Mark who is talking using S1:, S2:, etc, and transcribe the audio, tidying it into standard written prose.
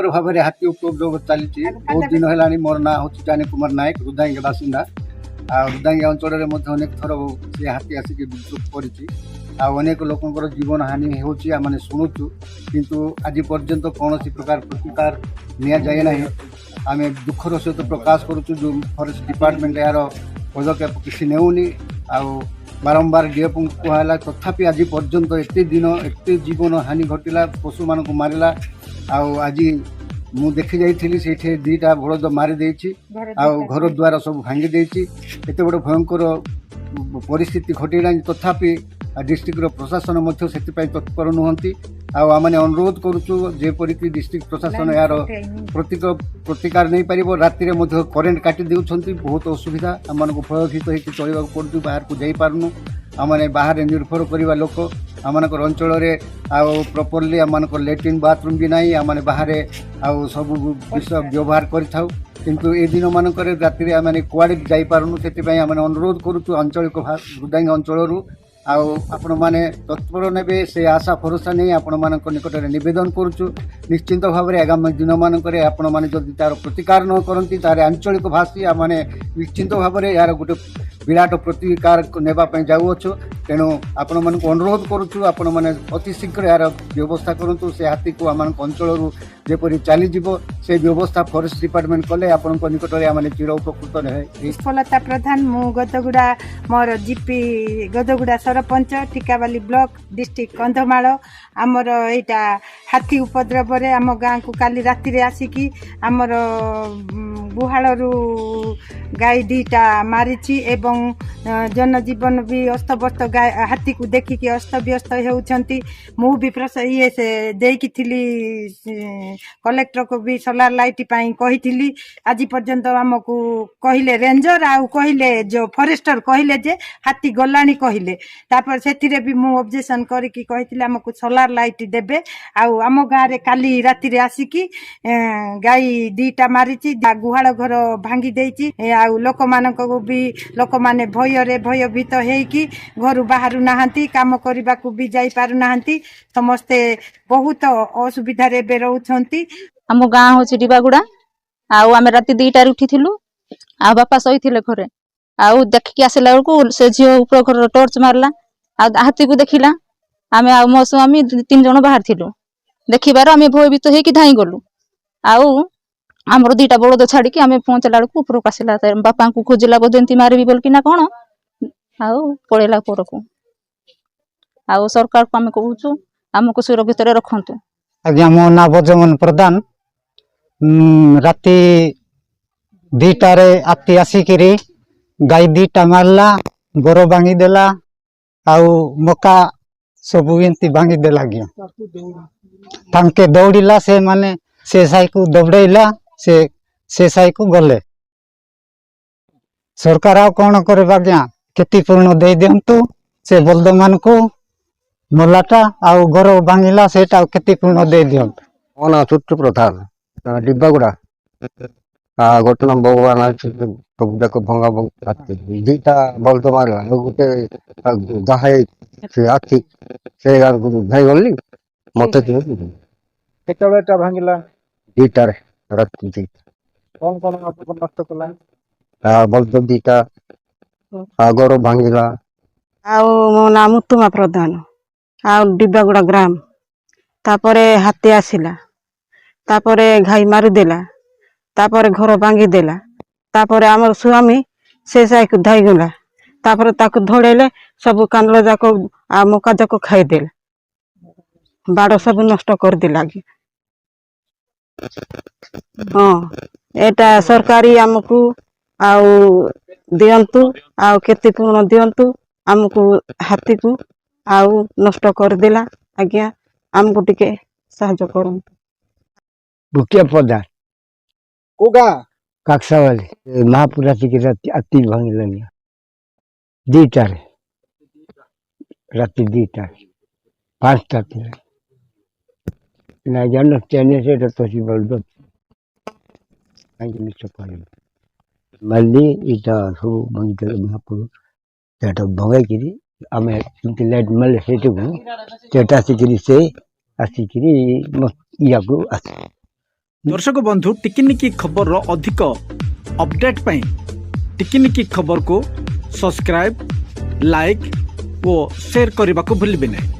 S1: भयंकर भाव में हाथी उपद्रव चली बहुत दिन है। मोर ना हूँ जानी कुमार नायक रुदांगी बासिंदा रुदांगी अंचल में अनेक थर से हाथी आसिक विद्युत पड़ी अनेक लोकंर जीवन हानि होने शुणुचु किंतु आज पर्यंत कौन प्रकार प्रतिकार नि जाए ना आम दुखर सहित प्रकाश करुचु जो फॉरेस्ट डिपार्टमेंट यार पदक्षेप किसी नेउनी बारंबार डीएफ कहला तथापि आज पर्यंत एत दिन एत जीवन हानि घटला पशु मान मारला आज मु देखी जाइली से दीटा बलद मारी घर द्वार सब भांगी एत बड़ भयंकर परिस्थिति घटला तथापि डिस्ट्रिक्टर प्रशासन से तत्पर नुहति आने अनुरोध करुचु जेपरिक डिस्ट्रिक्ट प्रशासन यार प्रतिकार नहीं पार राति करेन्ट काटी देउछंती बहुत असुविधा आम भयभीत होकर चलवा पड़ू बाहर को जापरनु आमने बाहर निर्भर करवा लोक आम अंचल प्रॉपर्ली आम लैट्रिन बाथरूम भी नाई आम बाहर सब विषय व्यवहार करूँ किंतु ए दिन मानक राति आम कुआड़े जापरनु से आम अनुरोध करुचु आंचलिक रुदांगी अंचल आपण मैंने तत्पर ने से आशा भरोसा नहीं आपण मान निकट में नवेदन करुचु निश्चिंत भाव में आगामी दिन मानक आपण मैंने जदि तार प्रतिकार न करती तार आंचलिक भाषी मैंने निश्चिंत भाव में यार गोटे विराट प्रतिकार नेबापी जाऊछु तेणु आपण मान अनुरोध करुचु आपण मैंने अति शीघ्र यार व्यवस्था करूँ से हाथी को आम अंचल जेपरी चलीज से व्यवस्था फॉरेस्ट डिपार्टमेंट कले आपण निकट में आम चिर उपकृत रहे।
S2: पुष्पलता प्रधान मु गदगुड़ा मोर GP Gadaguda sarpanch Tikabali block district Kandhamal आमर यहाँ हाथी उपद्रव आम गाँ को काली राति आसिकी आमर गुहालू गाई दीटा मारी एवं जनजीवन भी अस्तव्यस्त गाय हाथी को देखिकी अस्तव्यस्त होती मु भी ये से देकी कलेक्टर को भी सोलार लाइट कही आज पर्यंत आमको कहले रेंजर आउ कहले जो फॉरेस्टर कहले जे हाथी गलानी कहले तापर से भी मु ऑब्जेक्शन करके कही आमको सोलार लाइट देबे आम गाँव रे काली राति रे आसिकी गाई दीटा मारी गुहाल घर भांगी देछि लोक मानक को भी लोक माने भयभीत होइकी घर बाहर नाहांती काम करबा को भी जाई पारु नाहांती समस्ते बहुत असुविधा रे बे रहउछंती।
S3: हम गाँ होछि डिबागुड़ा आमे राति 2टार उठिथिलु बापा सहीथिले घरे देखिकी आसला बेलू से झील ऊपर घर टर्च मारला हाथी को देखला आमे मो स्वामी 3 जन बाहर थिलु देखिबार आमे भयभीत होइकी धाई गलु आमर 2टा बलद छाड़ी आमे पहुंचला बेलू ऊपर आसला बापा को खोजला बोधंती मारबी बोल कि ना कौन पड़ेला ऊपर को सरकार को आमे कहूचु आमको सुरक्षित रखंतु।
S4: आज्ञा मो ना बजमन प्रधान राति 2टारे आती आसिकी गाई 2टा मारला गोर भांगी देला मका सब एमती भांगी देला तांके दौड़िला से माने से साई को दौड़ेला से साई को गले सरकार आ कौन करे आज्ञा क्षतिपूर्ण दे दिंतु से बलद मान को मलाटा घर भांगिला से क्षतिपूर्ण दे दिंतु।
S5: मो ना चुट्टू प्रधान डिब्बागुड़ा गोटे भगवान सब जाक भंगा भंगी 2टा बलद मारा गोटे गाहे से हाथी से धाई गली मत
S4: भांगिला
S5: 2टार राति
S4: कौन कौन नष्ट कला
S5: बलद 2टा घर भांगिला।
S6: मो ना मुतुमा प्रधान डिब्बागुड़ा ग्राम तापरे हाथी आसिला तापरे घाई मारिदेला तापरे घर भांगी देला तापरे आमर स्वामी से साई को धाई गला तापरे ताको धड़ेले सब कांदल जाक मका जाक खाईदेला बाड़ सब नष्ट कर दिला। हाँ एटा सरकारी आमको दियंतु क्षतिपूर्ण दियंतु आमको हाथी को नष्ट कर देला आज्ञा आमको टिके साहाय्य करंतु।
S4: भुकिया प्रधान कोगा काक्सा वाले महापुरा की राति अति भांगिलानी 2टारे राति 2टा 5टा ना जान चेने से तो सी बलद आइले चपाले मल्ली इटा सो मंगल महापुर तेटा भगाई आमे लाइट मल्ले से आसिकी या को
S7: दर्शक बंधु टिकिनिकी खबर अधिक अपडेट पाई टिकिनिकी खबर को सब्सक्राइब लाइक और शेयर करने को भूलिए नहीं।